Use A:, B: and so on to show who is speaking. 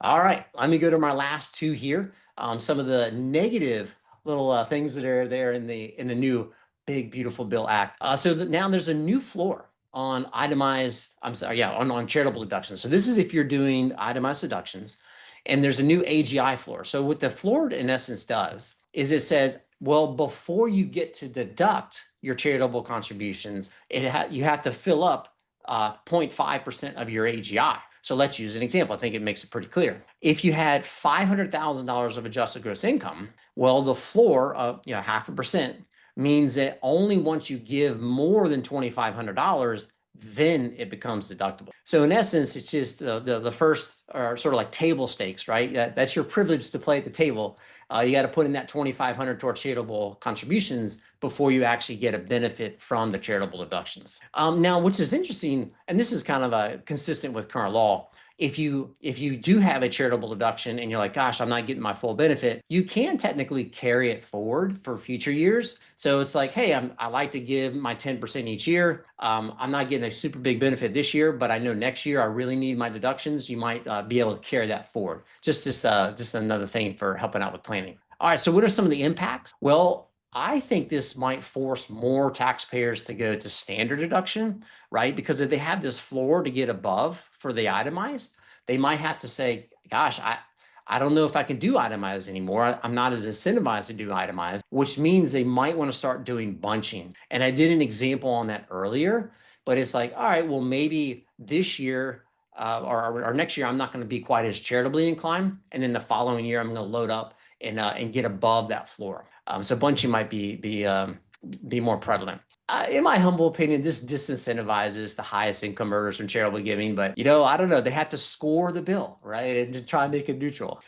A: All right, let me go to my last two here. Some of the negative little things that are there in the new big beautiful bill act. So that now there's a new floor on itemized. I'm sorry, yeah, on charitable deductions. So this is if you're doing itemized deductions, and there's a new AGI floor. So what the floor in essence does is it says, well, before you get to deduct your charitable contributions, you have to fill up 0.5% of your AGI. So let's use an example. I think it makes it pretty clear. If you had $500,000 of adjusted gross income, well, the floor of 0.5% means that only once you give more than $2,500, then it becomes deductible. So in essence, it's just the first are sort of like table stakes, right? That's your privilege to play at the table. You got to put in that 2,500 towards charitable contributions before you actually get a benefit from the charitable deductions. Now, which is interesting, and this is kind of consistent with current law. If you do have a charitable deduction and you're like, gosh, I'm not getting my full benefit, you can technically carry it forward for future years. So it's like, hey, I like to give my 10% each year. I'm not getting a super big benefit this year, but I know next year I really need my deductions. You might be able to carry that forward. Just another thing for helping out with planning. All right, so what are some of the impacts? Well, I think this might force more taxpayers to go to standard deduction, right? Because if they have this floor to get above for the itemized, they might have to say, gosh, I don't know if I can do itemized anymore. I'm not as incentivized to do itemized, which means they might want to start doing bunching. And I did an example on that earlier, but it's like, all right, well, maybe this year or next year, I'm not going to be quite as charitably inclined. And then the following year, I'm going to load up and get above that floor. So bunching might be more prevalent. In my humble opinion, this disincentivizes the highest income earners from charitable giving. But I don't know. They have to score the bill, right, and to try and make it neutral.